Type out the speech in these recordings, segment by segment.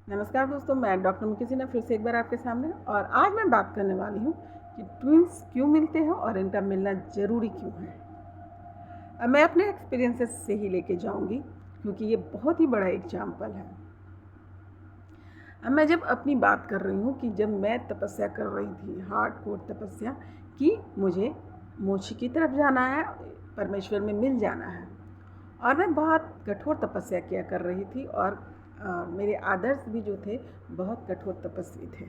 नमस्कार दोस्तों, मैं डॉक्टर मुकेश सिन्हा फिर से एक बार आपके सामने। और आज मैं बात करने वाली हूँ कि ट्विंस क्यों मिलते हैं और इनका मिलना ज़रूरी क्यों है। अब मैं अपने एक्सपीरियंसेस से ही लेके जाऊँगी क्योंकि ये बहुत ही बड़ा एग्जाम्पल है। अब मैं जब अपनी बात कर रही हूँ कि जब मैं तपस्या कर रही थी, हार्डकोर तपस्या, कि मुझे मोक्ष की तरफ जाना है, परमेश्वर में मिल जाना है, और मैं बहुत कठोर तपस्या किया कर रही थी। और मेरे आदर्श भी जो थे बहुत कठोर तपस्वी थे,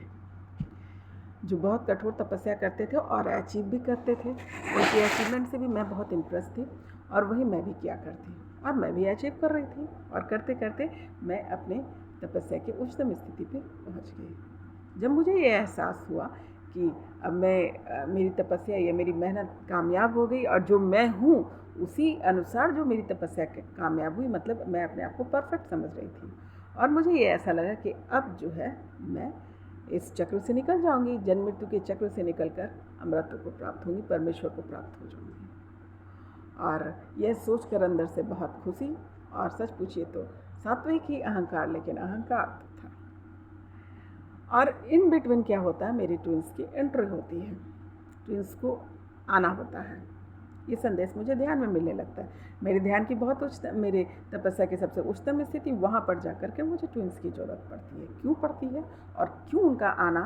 जो बहुत कठोर तपस्या करते थे और अचीव भी करते थे। उनकी अचीवमेंट से भी मैं बहुत इम्प्रेस थी और वही मैं भी किया करती, और मैं भी अचीव कर रही थी। और करते करते मैं अपने तपस्या की उच्चतम स्थिति पे पहुंच गई। जब मुझे ये एहसास हुआ कि अब मैं मेरी तपस्या या मेरी मेहनत कामयाब हो गई, और जो मैं हूँ उसी अनुसार जो मेरी तपस्या कामयाब हुई, मतलब मैं अपने आप को परफेक्ट समझ रही थी। और मुझे ये ऐसा लगा कि अब जो है मैं इस चक्र से निकल जाऊंगी, जन्म मृत्यु के चक्र से निकलकर अमृत को प्राप्त होंगी, परमेश्वर को प्राप्त हो जाऊंगी। और यह सोचकर अंदर से बहुत खुशी, और सच पूछिए तो सात्विक ही अहंकार, लेकिन अहंकार तो था। और इन बिटवीन क्या होता है, मेरी ट्विंस की एंट्री होती है, ट्विंस को आना होता है। ये संदेश मुझे ध्यान में मिलने लगता है। मेरे ध्यान की बहुत मेरे तपस्या की सबसे उच्चतम स्थिति, वहाँ पर जा कर के मुझे ट्विंस की ज़रूरत पड़ती है। क्यों पड़ती है और क्यों उनका आना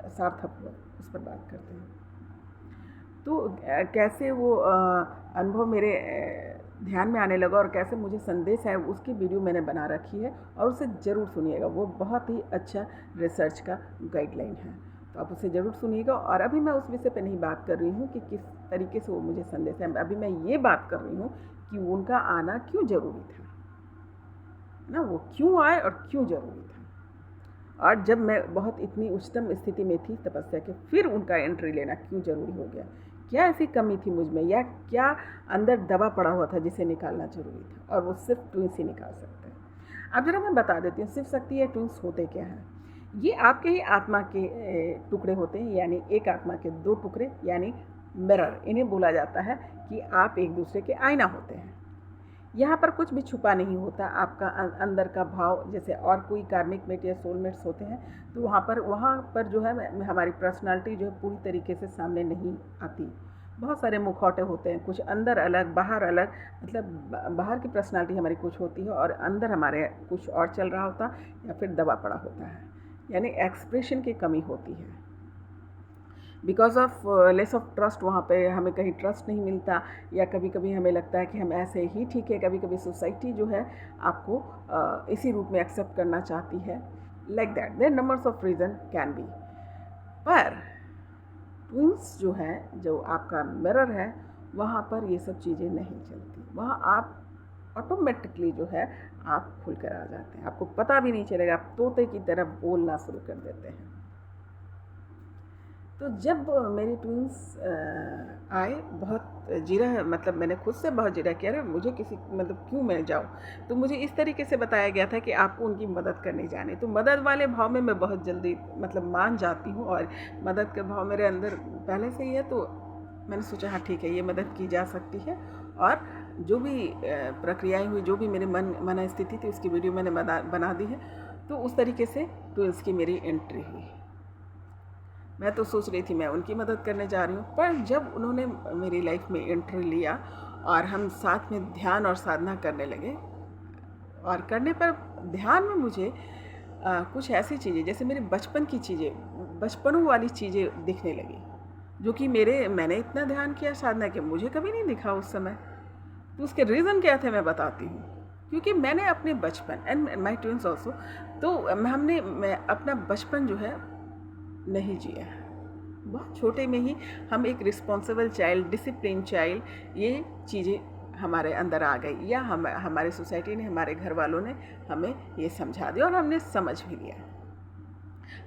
सार्थक हुआ, उस पर बात करते हैं। तो कैसे वो अनुभव मेरे ध्यान में आने लगा और कैसे मुझे संदेश है, उसकी वीडियो मैंने बना रखी है, और उसे ज़रूर सुनिएगा। वो बहुत ही अच्छा रिसर्च का गाइडलाइन है, तो आप उसे ज़रूर सुनिएगा। और अभी मैं उस विषय पे नहीं बात कर रही हूँ कि किस तरीके से वो मुझे संदेश है। अभी मैं ये बात कर रही हूँ कि उनका आना क्यों ज़रूरी था ना, वो क्यों आए और क्यों ज़रूरी था। और जब मैं बहुत इतनी उच्चतम स्थिति में थी तपस्या के, फिर उनका एंट्री लेना क्यों ज़रूरी हो गया। क्या ऐसी कमी थी मुझ में, या क्या अंदर दबा पड़ा हुआ था जिसे निकालना ज़रूरी था, और वो सिर्फ ट्विंस ही निकाल सकते हैं। अब जरा मैं बता देती हूँ सिर्फ शक्ति या ट्विंस होते क्या हैं। ये आपके ही आत्मा के टुकड़े होते हैं, यानी एक आत्मा के दो टुकड़े, यानी मिरर। इन्हें बोला जाता है कि आप एक दूसरे के आईना होते हैं। यहाँ पर कुछ भी छुपा नहीं होता, आपका अंदर का भाव। जैसे और कोई कार्मिक मेट या सोलमेट्स होते हैं, तो वहाँ पर जो है हमारी पर्सनालिटी जो है पूरी तरीके से सामने नहीं आती। बहुत सारे मुखौटे होते हैं, कुछ अंदर अलग बाहर अलग, मतलब बाहर की पर्सनालिटी हमारी कुछ होती है और अंदर हमारे कुछ और चल रहा होता, या फिर दबा पड़ा होता है, यानी एक्सप्रेशन की कमी होती है। Because of less of trust, वहाँ पे हमें कहीं ट्रस्ट नहीं मिलता, या कभी कभी हमें लगता है कि हम ऐसे ही ठीक है। कभी कभी सोसाइटी जो है आपको इसी रूप में एक्सेप्ट करना चाहती है, like that. There number of reason can be. पर ट्विंस जो है, जो आपका मिरर है, वहाँ पर ये सब चीज़ें नहीं चलती। वहाँ आप ऑटोमेटिकली जो है आप खुल कर आ जाते हैं, आपको पता भी नहीं चलेगा, आप तोते की तरह बोलना शुरू कर देते हैं। तो जब मेरी ट्विंस आए, बहुत जिरा, मतलब मैंने खुद से बहुत जिरा किया, अरे मुझे किसी, मतलब क्यों मैं जाऊँ। तो मुझे इस तरीके से बताया गया था कि आपको उनकी मदद करने जाने। तो मदद वाले भाव में मैं बहुत जल्दी मतलब मान जाती हूँ, और मदद का भाव मेरे अंदर पहले से ही है। तो मैंने सोचा हाँ ठीक है, ये मदद की जा सकती है। और जो भी प्रक्रियाएँ हुई, जो भी मेरे मन स्थिति थी, उसकी वीडियो मैंने बना दी है। तो उस तरीके से ट्विंस की मेरी एंट्री हुई। मैं तो सोच रही थी मैं उनकी मदद करने जा रही हूँ, पर जब उन्होंने मेरी लाइफ में एंट्री लिया और हम साथ में ध्यान और साधना करने लगे, और करने पर ध्यान में मुझे कुछ ऐसी चीज़ें, जैसे मेरे बचपन की चीज़ें, बचपनों वाली चीज़ें दिखने लगी, जो कि मैंने इतना ध्यान किया, साधना किया, मुझे कभी नहीं दिखा उस समय। तो उसके रीज़न क्या थे मैं बताती हूँ। क्योंकि मैंने अपने बचपन, एंड माई ट्विंस ऑल्सो, तो मैं अपना बचपन जो है नहीं जिया। बहुत छोटे में ही हम एक रिस्पॉन्सिबल चाइल्ड, डिसिप्लिन चाइल्ड, ये चीज़ें हमारे अंदर आ गई, या हमारे सोसाइटी ने, हमारे घर वालों ने हमें ये समझा दिया, और हमने समझ भी लिया।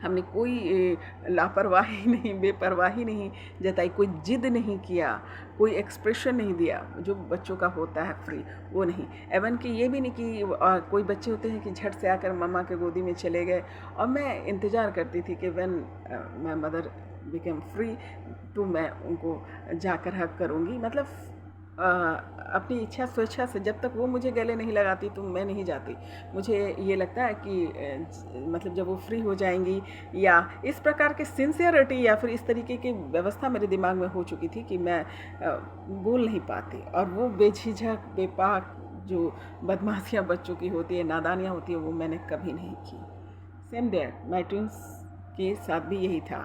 हमने कोई लापरवाही नहीं, बेपरवाही नहीं जताई, कोई जिद नहीं किया, कोई एक्सप्रेशन नहीं दिया जो बच्चों का होता है फ्री, वो नहीं। एवन कि ये भी नहीं कि कोई बच्चे होते हैं कि झट से आकर मम्मा के गोदी में चले गए, और मैं इंतज़ार करती थी कि when my mother became free, तो मैं उनको जाकर हक करूँगी। मतलब अपनी इच्छा स्वेच्छा से जब तक वो मुझे गले नहीं लगाती तो मैं नहीं जाती। मुझे ये लगता है कि मतलब जब वो फ्री हो जाएंगी, या इस प्रकार के सिंसियरिटी या फिर इस तरीके की व्यवस्था मेरे दिमाग में हो चुकी थी कि मैं बोल नहीं पाती, और वो बेझिझक बेपाक जो बदमाशियाँ बच्चों की होती है, नादानियाँ होती है, वो मैंने कभी नहीं की। सेम डेयर माई ट्विंस के साथ भी यही था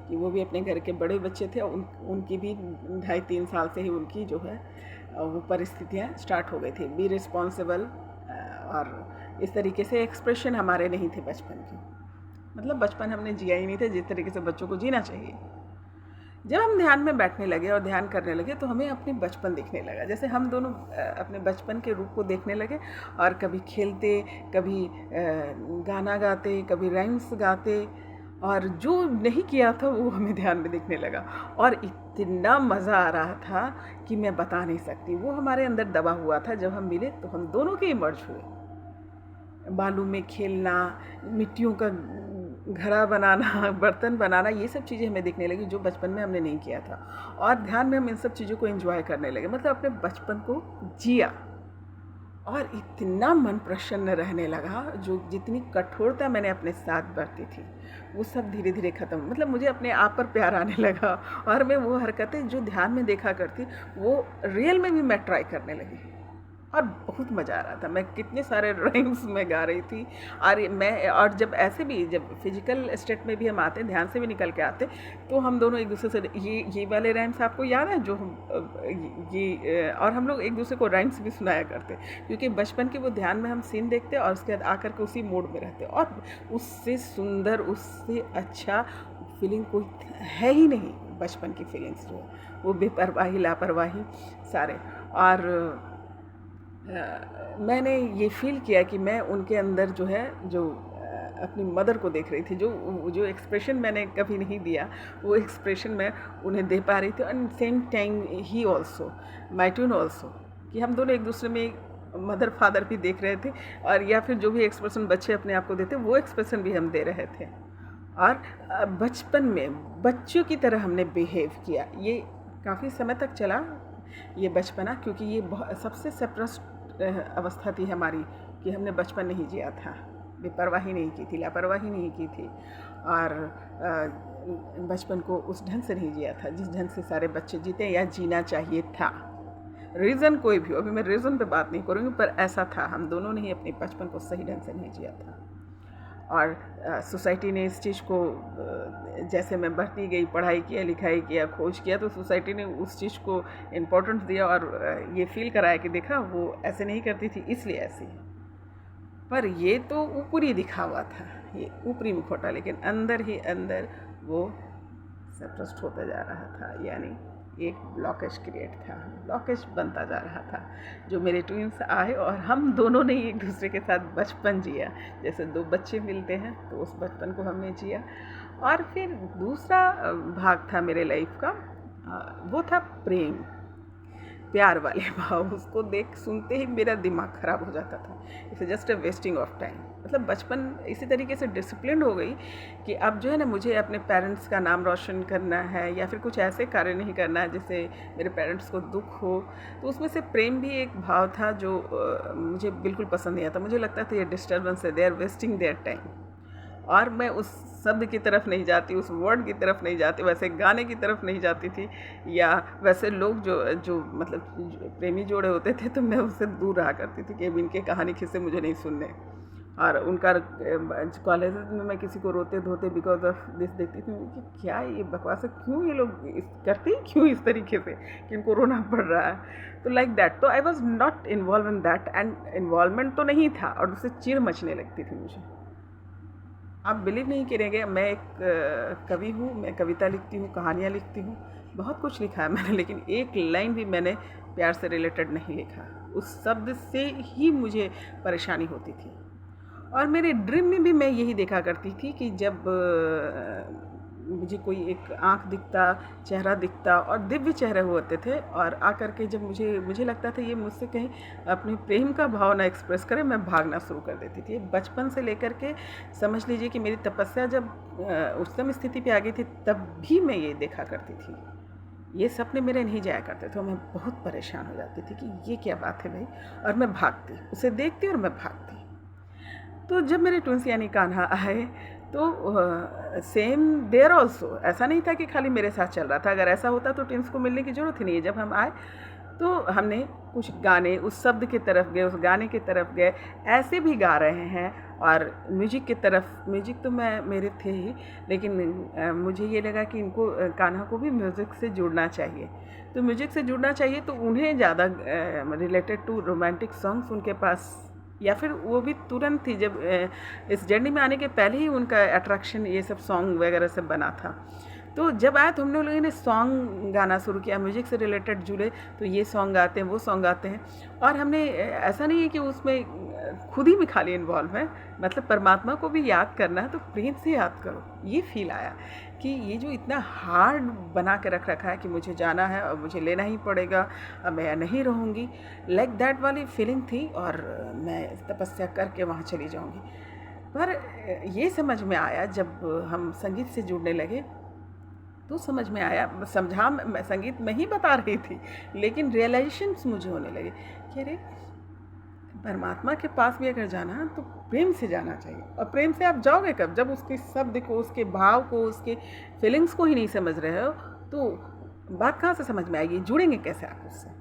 कि वो भी अपने घर के बड़े बच्चे थे, उनकी भी 2.5-3 साल से ही उनकी जो है वो परिस्थितियाँ स्टार्ट हो गई थी, बी रिस्पॉन्सिबल। और इस तरीके से एक्सप्रेशन हमारे नहीं थे बचपन के, मतलब बचपन हमने जिया ही नहीं था जिस तरीके से बच्चों को जीना चाहिए। जब हम ध्यान में बैठने लगे और ध्यान करने लगे तो हमें अपने बचपन दिखने लगा, जैसे हम दोनों अपने बचपन के रूप को देखने लगे, और कभी खेलते, कभी गाना गाते, कभी राइम्स गाते, और जो नहीं किया था वो हमें ध्यान में दिखने लगा, और इतना मज़ा आ रहा था कि मैं बता नहीं सकती। वो हमारे अंदर दबा हुआ था, जब हम मिले तो हम दोनों के इमर्ज हुए। बालू में खेलना, मिट्टियों का घड़ा बनाना, बर्तन बनाना, ये सब चीज़ें हमें दिखने लगी जो बचपन में हमने नहीं किया था, और ध्यान में हम इन सब चीज़ों को एंजॉय करने लगे, मतलब अपने बचपन को जिया। और इतना मन प्रसन्न रहने लगा, जो जितनी कठोरता मैंने अपने साथ बरती थी वो सब धीरे धीरे ख़त्म, मतलब मुझे अपने आप पर प्यार आने लगा, और मैं वो हरकतें जो ध्यान में देखा करती वो रियल में भी मैं ट्राई करने लगी, और बहुत मज़ा आ रहा था। मैं कितने सारे राइम्स में गा रही थी, और जब ऐसे भी, जब फिजिकल स्टेट में भी हम आते, ध्यान से भी निकल के आते, तो हम दोनों एक दूसरे से ये वाले राइम्स आपको याद है जो हम ये, और हम लोग एक दूसरे को राइम्स भी सुनाया करते, क्योंकि बचपन के वो ध्यान में हम सीन देखते और उसके बाद आकर के उसी मोड में रहते, और उससे सुंदर, उससे अच्छा फीलिंग कोई है ही नहीं। बचपन की फीलिंग्स जो है वो बेपरवाही, लापरवाही सारे। और मैंने ये फ़ील किया कि मैं उनके अंदर जो है, जो अपनी मदर को देख रही थी, जो एक्सप्रेशन मैंने कभी नहीं दिया, वो एक्सप्रेशन मैं उन्हें दे पा रही थी, and same time he also, my tune also, कि हम दोनों एक दूसरे में मदर फादर भी देख रहे थे, और या फिर जो भी एक्सप्रेशन बच्चे अपने आप को देते वो एक्सप्रेशन भी हम दे रहे थे, और बचपन में बच्चों की तरह हमने बिहेव किया। ये काफ़ी समय तक चला ये बचपना, क्योंकि ये सबसे सप्रेस्ड अवस्था थी हमारी, कि हमने बचपन नहीं जिया था, बेपरवाही नहीं की थी, लापरवाही नहीं की थी, और बचपन को उस ढंग से नहीं जिया था जिस ढंग से सारे बच्चे जीते या जीना चाहिए था। रीज़न कोई भी हो, अभी मैं रीज़न पे बात नहीं करूँगी, पर ऐसा था, हम दोनों ने ही अपने बचपन को सही ढंग से नहीं जिया था। और सोसाइटी ने इस चीज़ को, जैसे मैं बढ़ती गई, पढ़ाई किया, लिखाई किया, खोज किया, तो सोसाइटी ने उस चीज़ को इम्पोर्टेंस दिया, और ये फील कराया कि देखा वो ऐसे नहीं करती थी इसलिए ऐसी है। पर ये तो ऊपरी दिखावा था, ये ऊपरी मुखौटा, लेकिन अंदर ही अंदर वो सप्रेस्ड होता जा रहा था, यानी एक ब्लॉकेज क्रिएट था, ब्लॉकेज बनता जा रहा था, जो मेरे ट्विंस आए और हम दोनों ने एक दूसरे के साथ बचपन जिया, जैसे दो बच्चे मिलते हैं तो उस बचपन को हमने जिया। और फिर दूसरा भाग था मेरे लाइफ का, वो था प्रेम, प्यार वाले भाव। उसको देख सुनते ही मेरा दिमाग ख़राब हो जाता था, it's just a wasting of time. मतलब बचपन इसी तरीके से डिसिप्लिन हो गई कि अब जो है ना, मुझे अपने पेरेंट्स का नाम रोशन करना है, या फिर कुछ ऐसे कार्य नहीं करना है जिससे मेरे पेरेंट्स को दुख हो। तो उसमें से प्रेम भी एक भाव था जो मुझे बिल्कुल पसंद नहीं आता। मुझे लगता था ये डिस्टर्बेंस है, they are wasting their time, और मैं उस शब्द की तरफ नहीं जाती, उस वर्ड की तरफ नहीं जाती, वैसे गाने की तरफ नहीं जाती थी, या वैसे लोग जो मतलब प्रेमी जोड़े होते थे, तो मैं उससे दूर रहा करती थी कि अब इनके कहानी किस्से मुझे नहीं सुनने। और उनका कॉलेज में मैं किसी को रोते धोते बिकॉज ऑफ दिस देखती थी कि क्या ये बकवास है, क्यों ये लोग करते ही क्यों इस तरीके से कि इनको रोना पड़ रहा है, तो लाइक दैट। तो I was not involve in that, and involvement तो नहीं था, और उससे चिढ़ मचने लगती थी मुझे। आप बिलीव नहीं करेंगे, मैं एक कवि हूँ, मैं कविता लिखती हूँ, कहानियाँ लिखती हूँ, बहुत कुछ लिखा है मैंने, लेकिन एक लाइन भी मैंने प्यार से रिलेटेड नहीं लिखा। उस शब्द से ही मुझे परेशानी होती थी, और मेरे ड्रीम में भी मैं यही देखा करती थी कि जब मुझे कोई एक आँख दिखता, चेहरा दिखता, और दिव्य चेहरे होते थे, और आकर के जब मुझे लगता था ये मुझसे कहीं अपने प्रेम का भावना एक्सप्रेस करे, मैं भागना शुरू कर देती थी। बचपन से लेकर के समझ लीजिए कि मेरी तपस्या जब उच्चतम स्थिति पे आ गई थी, तब भी मैं ये देखा करती थी ये सपने मेरे नहीं जाया करते, तो मैं बहुत परेशान हो जाती थी कि ये क्या बात है भाई, और मैं भागती, उसे देखती और मैं भागती। तो जब मेरे ट्विंस यानी कान्हा आए तो सेम देयर ऑल्सो, ऐसा नहीं था कि खाली मेरे साथ चल रहा था। अगर ऐसा होता तो ट्विंस को मिलने की ज़रूरत ही नहीं है। जब हम आए तो हमने कुछ गाने उस शब्द की तरफ गए, उस गाने की तरफ गए, ऐसे भी गा रहे हैं। और म्यूजिक की तरफ, म्यूजिक तो मेरे थे ही, लेकिन मुझे ये लगा कि इनको कान्हा को भी म्यूज़िक से जुड़ना चाहिए। तो म्यूजिक से जुड़ना चाहिए तो उन्हें ज़्यादा रिलेटेड टू रोमांटिक सॉन्ग्स उनके पास, या फिर वो भी तुरंत ही जब इस जर्नी में आने के पहले ही उनका अट्रैक्शन ये सब सॉन्ग वगैरह सब बना था। तो जब आए तो हम लोगों ने सॉन्ग गाना शुरू किया, म्यूजिक से रिलेटेड जुड़े, तो ये सॉन्ग गाते हैं, वो सॉन्ग गाते हैं। और हमने ऐसा नहीं है कि उसमें खुद ही भी खाली इन्वॉल्व है, मतलब परमात्मा को भी याद करना है तो प्रेम से याद करो। ये फील आया कि ये जो इतना हार्ड बना के रख रखा है कि मुझे जाना है और मुझे लेना ही पड़ेगा, अब मैं नहीं रहूँगी, लाइक दैट वाली फीलिंग थी। और मैं तपस्या करके वहाँ चली जाऊँगी। पर ये समझ में आया जब हम संगीत से जुड़ने लगे, तो समझ में आया, समझा, मैं संगीत में ही बता रही थी, लेकिन रियलाइजेशंस मुझे होने लगे कि अरे परमात्मा के पास भी अगर जाना है तो प्रेम से जाना चाहिए। और प्रेम से आप जाओगे कब? जब उसके शब्द को, उसके भाव को, उसके फीलिंग्स को ही नहीं समझ रहे हो तो बात कहाँ से समझ में आएगी? जुड़ेंगे कैसे आप उससे?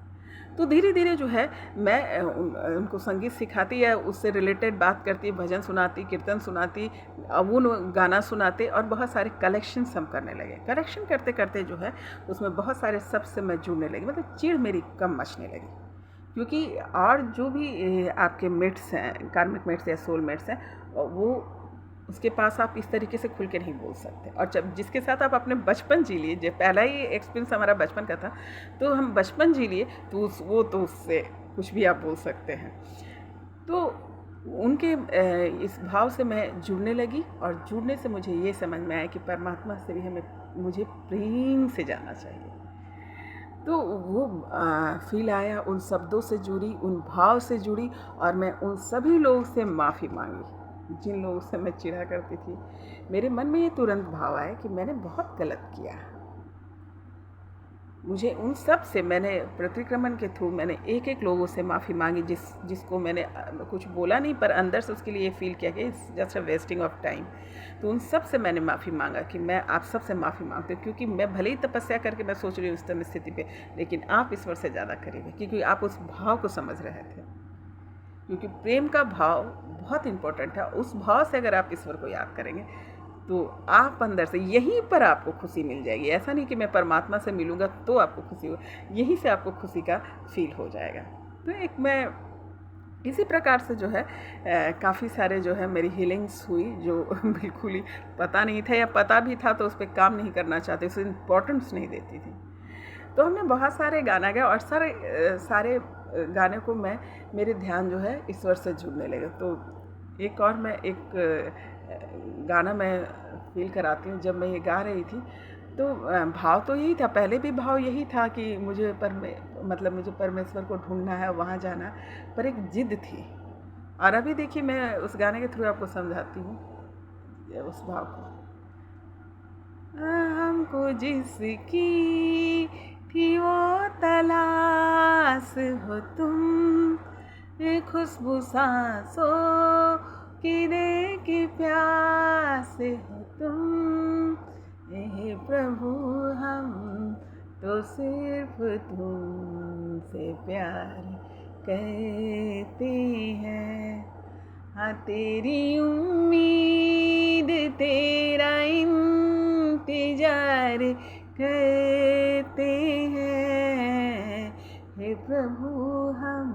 तो धीरे धीरे जो है मैं उनको संगीत सिखाती या उससे रिलेटेड बात करती, भजन सुनाती, कीर्तन सुनाती, वो गाना सुनाते, और बहुत सारे कलेक्शंस हम करने लगे। कलेक्शन करते करते जो है उसमें बहुत सारे शब्द से मैं जुड़ने लगी, मतलब चिढ़ मेरी कम मचने लगी। क्योंकि और जो भी आपके मेट्स हैं, कार्मिक मेट्स या सोल मेट्स हैं, वो उसके पास आप इस तरीके से खुल के नहीं बोल सकते। और जब जिसके साथ आप अपने बचपन जी लिए, जो पहला ही एक्सपीरियंस हमारा बचपन का था, तो हम बचपन जी लिए तो वो तो उससे कुछ भी आप बोल सकते हैं। तो उनके इस भाव से मैं जुड़ने लगी, और जुड़ने से मुझे ये समझ में आया कि परमात्मा से भी मुझे प्रेम से जाना चाहिए। तो वो फील आया, उन शब्दों से जुड़ी, उन भाव से जुड़ी, और मैं उन सभी लोगों से माफ़ी मांगी जिन लोगों से मैं चिढ़ा करती थी। मेरे मन में ये तुरंत भाव आया कि मैंने बहुत गलत किया। मुझे उन सब से, मैंने प्रतिक्रमण के थ्रू मैंने एक एक लोगों से माफ़ी मांगी जिसको मैंने कुछ बोला नहीं, पर अंदर से उसके लिए फील किया कि it's just a wasting of time. तो उन सब से मैंने माफ़ी मांगा कि मैं आप सब से माफ़ी मांगती हूँ, क्योंकि मैं भले ही तपस्या करके मैं सोच रही हूँ उस समय स्थिति पे, लेकिन आप ईश्वर से ज़्यादा करीब है, क्योंकि आप उस भाव को समझ रहे थे। क्योंकि प्रेम का भाव बहुत इम्पोर्टेंट है। उस भाव से अगर आप ईश्वर को याद करेंगे तो आप अंदर से, यहीं पर आपको खुशी मिल जाएगी। ऐसा नहीं कि मैं परमात्मा से मिलूँगा तो आपको खुशी हो, यहीं से आपको खुशी का फील हो जाएगा। तो एक मैं इसी प्रकार से जो है काफ़ी सारे जो है मेरी हीलिंग्स हुई, जो बिल्कुल ही पता नहीं था, या पता भी था तो उस पर काम नहीं करना चाहती, उसे इम्पोर्टेंस नहीं देती थी। तो हमने बहुत सारे गाना गाए, और सारे गाने को मेरे ध्यान जो है ईश्वर से जुड़ने लगे। तो एक और मैं गाना मैं फील कराती हूँ। जब मैं ये गा रही थी तो भाव तो यही था, पहले भी भाव यही था कि मुझे मुझे परमेश्वर को ढूंढना है, वहाँ जाना है, पर एक जिद थी। और अभी देखिए मैं उस गाने के थ्रू आपको समझाती हूँ उस भाव को। हमको जिसकी थी वो तलाश हो तुम, खुशबू सांसों की दे की प्यास हो तुम, हे प्रभु हम तो सिर्फ तुमसे प्यार करते हैं। हाँ तेरी उम्मीद तेरा इंतजार करते हैं, हे प्रभु हम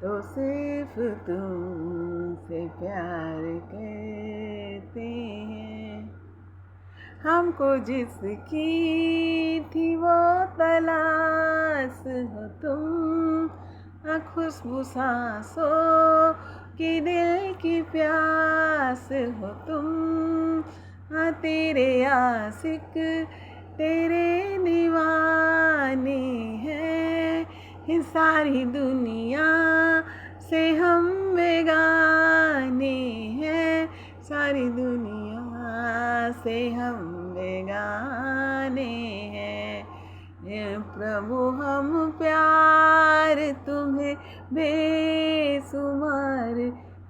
तो सिर्फ तुमसे प्यार करते हैं। हमको जिसकी थी वो तलाश हो तुम, खुशबू सांसों की दिल की प्यास हो तुम, तेरे आशिक तेरे दीवाने हैं, सारी दुनिया से हम बेगाने हैं, सारी दुनिया से हम बेगाने हैं, हे प्रभु हम प्यार तुम्हें बेसुमार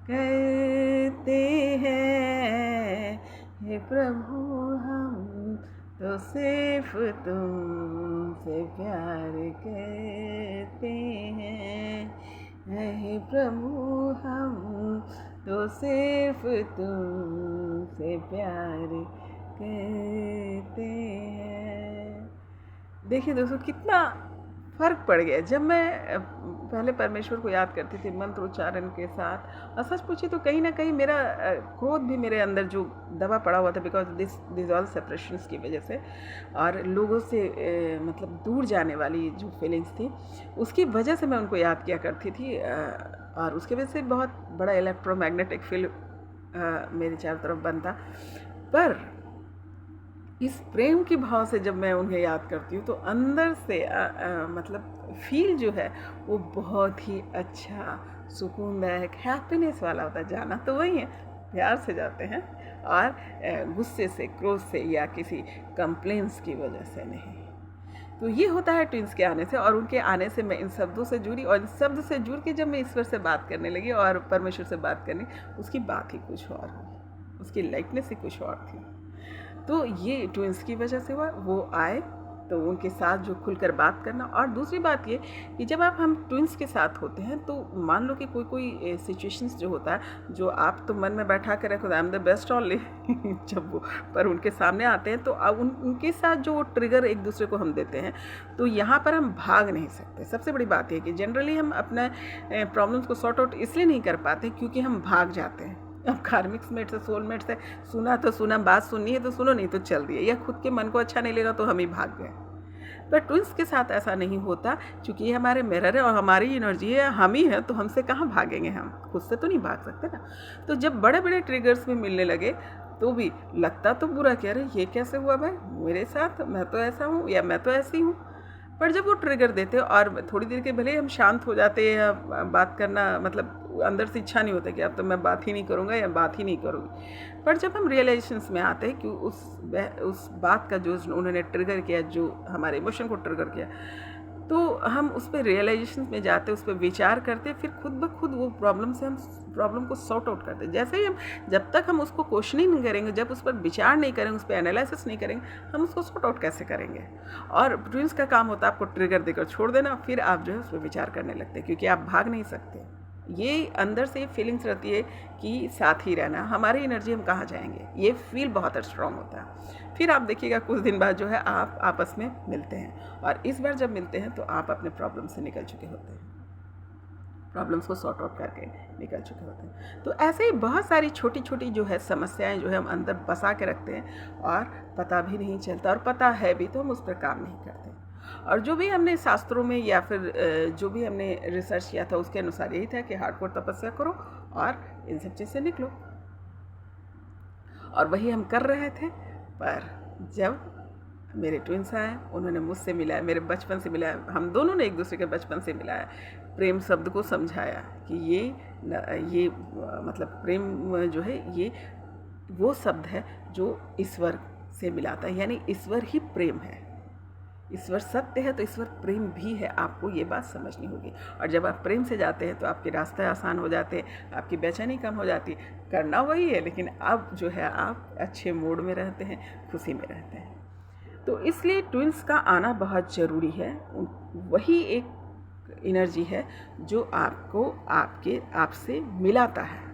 करते हैं। हे प्रभु हम तो सिर्फ तुमसे प्यार करते हैं। हे प्रभु हम तो सिर्फ तुमसे प्यार करते हैं। देखिए दोस्तों, कितना फ़र्क पड़ गया जब मैं पहले परमेश्वर को याद करती थी मंत्र उच्चारण के साथ। और सच पूछे तो कहीं ना कहीं मेरा क्रोध भी मेरे अंदर जो दबा पड़ा हुआ था, बिकॉज दिस ऑल सेपरेशंस की वजह से और लोगों से मतलब दूर जाने वाली जो फीलिंग्स थी, उसकी वजह से मैं उनको याद किया करती थी। और उसके वजह से बहुत बड़ा इलेक्ट्रोमैग्नेटिक फील्ड मेरे चारों तरफ बनता। पर इस प्रेम की भाव से जब मैं उन्हें याद करती हूँ तो अंदर से मतलब फील जो है वो बहुत ही अच्छा, सुकूनदायक, हैप्पीनेस वाला होता है। जाना तो वही है, प्यार से जाते हैं और गुस्से से, क्रोध से या किसी कंप्लेंट्स की वजह से नहीं। तो ये होता है ट्विंस के आने से। और उनके आने से मैं इन शब्दों से जुड़ी, और इन शब्द से जुड़ के जब मैं ईश्वर से बात करने लगी और परमेश्वर से बात करनी, उसकी बात ही कुछ और हुई, उसकी लाइटनेस ही कुछ और थी। तो ये ट्विंस की वजह से हुआ। वो आए तो उनके साथ जो खुलकर बात करना। और दूसरी बात ये कि जब हम ट्विंस के साथ होते हैं तो मान लो कि कोई सिचुएशंस जो होता है, जो आप तो मन में बैठा कर रखो, I am the best only जब वो पर उनके सामने आते हैं तो अब उनके साथ जो ट्रिगर एक दूसरे को हम देते हैं, तो यहाँ पर हम भाग नहीं सकते। सबसे बड़ी बात यह कि जनरली हम अपने प्रॉब्लम्स को सॉर्ट आउट इसलिए नहीं कर पाते क्योंकि हम भाग जाते हैं। अब कार्मिक्स मेट से, सोलमेट से सुना तो सुना, बात सुननी है तो सुनो, नहीं तो चल दिए, या खुद के मन को अच्छा नहीं लगा तो हम ही भाग गए। पर ट्विंस के साथ ऐसा नहीं होता, क्योंकि ये हमारे मिरर है और हमारी एनर्जी है, हम ही है, तो हमसे कहाँ भागेंगे, हम खुद से तो नहीं भाग सकते ना। तो जब बड़े बड़े ट्रिगर्स में मिलने लगे तो भी लगता तो बुरा, कह रहे ये कैसे हुआ भाई मेरे साथ, मैं तो ऐसा हूँ या मैं तो ऐसी हूँ। पर जब वो ट्रिगर देते और थोड़ी देर के भले हम शांत हो जाते हैं, या बात करना मतलब अंदर से इच्छा नहीं होता कि अब तो मैं बात ही नहीं करूँगा या बात ही नहीं करूँगी, पर जब हम रियलाइजेशंस में आते हैं कि उस बात का जो उन्होंने ट्रिगर किया, जो हमारे इमोशन को ट्रिगर किया, तो हम उस पर रियलाइजेशन में जाते, उस पर विचार करते, फिर खुद ब खुद वो प्रॉब्लम को सॉर्ट आउट करते। जैसे ही हम, जब तक हम उसको क्वेश्चनिंग नहीं करेंगे, जब उस पर विचार नहीं करेंगे, उस पर एनालिसिस नहीं करेंगे, हम उसको सॉर्ट आउट कैसे करेंगे। और ट्विंस का काम होता है आपको ट्रिगर देकर छोड़ देना, फिर आप जो है उस पर विचार करने लगते हैं, क्योंकि आप भाग नहीं सकते। ये अंदर से फीलिंग्स रहती है कि साथ ही रहना, हमारी एनर्जी, हम कहाँ जाएंगे, ये फील बहुत स्ट्रांग होता है। फिर आप देखिएगा कुछ दिन बाद जो है आप आपस में मिलते हैं, और इस बार जब मिलते हैं तो आप अपने प्रॉब्लम से निकल चुके होते हैं, प्रॉब्लम्स को सॉर्ट आउट करके निकल चुके होते हैं। तो ऐसे ही बहुत सारी छोटी छोटी जो है समस्याएं जो है हम अंदर बसा के रखते हैं और पता भी नहीं चलता, और पता है भी तो हम उस पर काम नहीं करते। और जो भी हमने शास्त्रों में या फिर जो भी हमने रिसर्च किया था उसके अनुसार यही था कि हार्डकोर तपस्या करो और इन सब चीज़ से निकलो, और वही हम कर रहे थे। पर जब मेरे ट्विंस आए, उन्होंने मुझसे मिलाया, मेरे बचपन से मिलाया, हम दोनों ने एक दूसरे के बचपन से मिलाया, प्रेम शब्द को समझाया कि ये मतलब प्रेम जो है ये वो शब्द है जो ईश्वर से मिलाता है, यानी ईश्वर ही प्रेम है। ईश्वर सत्य है तो ईश्वर प्रेम भी है, आपको ये बात समझनी होगी। और जब आप प्रेम से जाते हैं तो आपके रास्ते आसान हो जाते हैं, आपकी बेचैनी कम हो जाती है। करना वही है, लेकिन अब जो है आप अच्छे मूड में रहते हैं, खुशी में रहते हैं। तो इसलिए ट्विंस का आना बहुत ज़रूरी है। वही एक एनर्जी है जो आपको आपसे मिलाता है।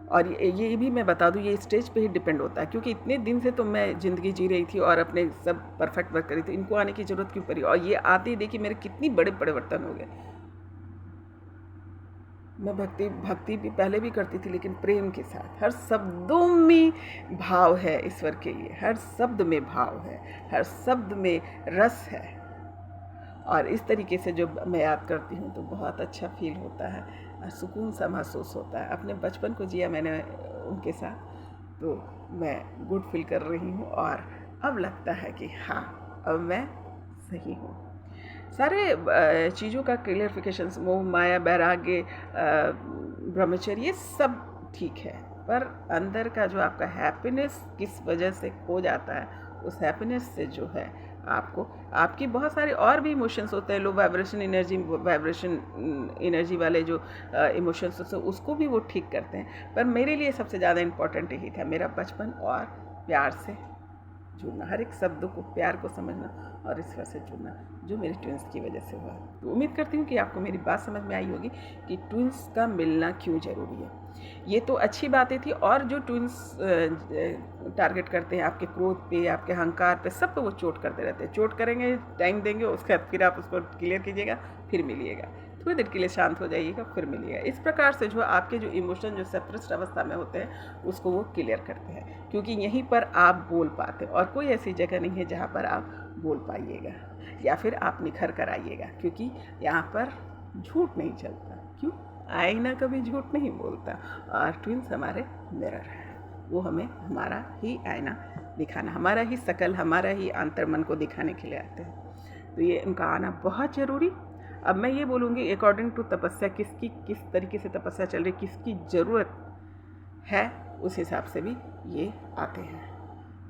और ये भी मैं बता दूं, ये स्टेज पे ही डिपेंड होता है, क्योंकि इतने दिन से तो मैं ज़िंदगी जी रही थी और अपने सब परफेक्ट वर्क करी थी, इनको आने की ज़रूरत क्यों पड़ी। और ये आते ही देखिए मेरे कितनी बड़े परिवर्तन हो गए। मैं भक्ति भी पहले भी करती थी, लेकिन प्रेम के साथ। हर शब्दों में भाव है ईश्वर के लिए, हर शब्द में भाव है, हर शब्द में रस है। और इस तरीके से जब मैं याद करती हूँ तो बहुत अच्छा फील होता है, सुकून सा महसूस होता है। अपने बचपन को जिया मैंने उनके साथ, तो मैं गुड फील कर रही हूँ। और अब लगता है कि हाँ, अब मैं सही हूँ। सारे चीज़ों का क्लियरिफिकेशन, मोह माया वैराग्य ब्रह्मचर्य, ये सब ठीक है, पर अंदर का जो आपका हैप्पीनेस किस वजह से खो जाता है, उस हैप्पीनेस से जो है आपको आपकी बहुत सारे और भी इमोशंस होते हैं, लो वाइब्रेशन एनर्जी वाले जो इमोशंस होते हैं उसको भी वो ठीक करते हैं। पर मेरे लिए सबसे ज़्यादा इम्पोर्टेंट यही था, मेरा बचपन और प्यार से जुड़ना, हर एक शब्द को प्यार को समझना और ईश्वर से जुड़ना, जो मेरे ट्विंस की वजह से हुआ। तो उम्मीद करती हूँ कि आपको मेरी बात समझ में आई होगी कि ट्विंस का मिलना क्यों ज़रूरी है। ये तो अच्छी बातें थी, और जो ट्विंस टारगेट करते हैं आपके क्रोध पे, आपके अहंकार पे, सब पे वो चोट करते रहते हैं। चोट करेंगे, टाइम देंगे, उसके बाद फिर आप उसको क्लियर कीजिएगा, फिर मिलिएगा, थोड़ी देर के लिए शांत हो जाइएगा, फिर मिलिएगा। इस प्रकार से जो आपके जो इमोशन जो सप्रेस्ड अवस्था में होते हैं उसको वो क्लियर करते हैं, क्योंकि यहीं पर आप बोल पाते, और कोई ऐसी जगह नहीं है जहाँ पर आप बोल पाइएगा या फिर आप निखर कर आइएगा, क्योंकि यहाँ पर झूठ नहीं चलता। क्यों? आईना कभी झूठ नहीं बोलता, और ट्विंस हमारे मिरर है, वो हमें हमारा ही आईना दिखाना, हमारा ही शकल, हमारा ही अंतर्मन को दिखाने के लिए आते हैं। तो ये उनका आना बहुत ज़रूरी। अब मैं ये बोलूँगी अकॉर्डिंग टू तपस्या, किसकी किस तरीके से तपस्या चल रही, किसकी ज़रूरत है, उस हिसाब से भी ये आते हैं।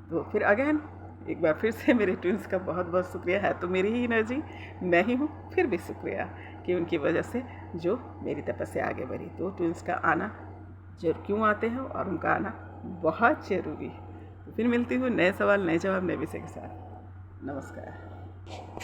तो फिर अगेन एक बार फिर से मेरे ट्विंस का बहुत बहुत शुक्रिया है, तो मेरी ही एनर्जी मैं ही हूँ, फिर भी शुक्रिया कि उनकी वजह से जो मेरी तपस्या आगे बढ़ी। तो ट्विंस का आना जरूर क्यों आते हैं, और उनका आना बहुत ज़रूरी है। तो फिर मिलती हूँ नए सवाल, नए जवाब, नए विषय के साथ। नमस्कार।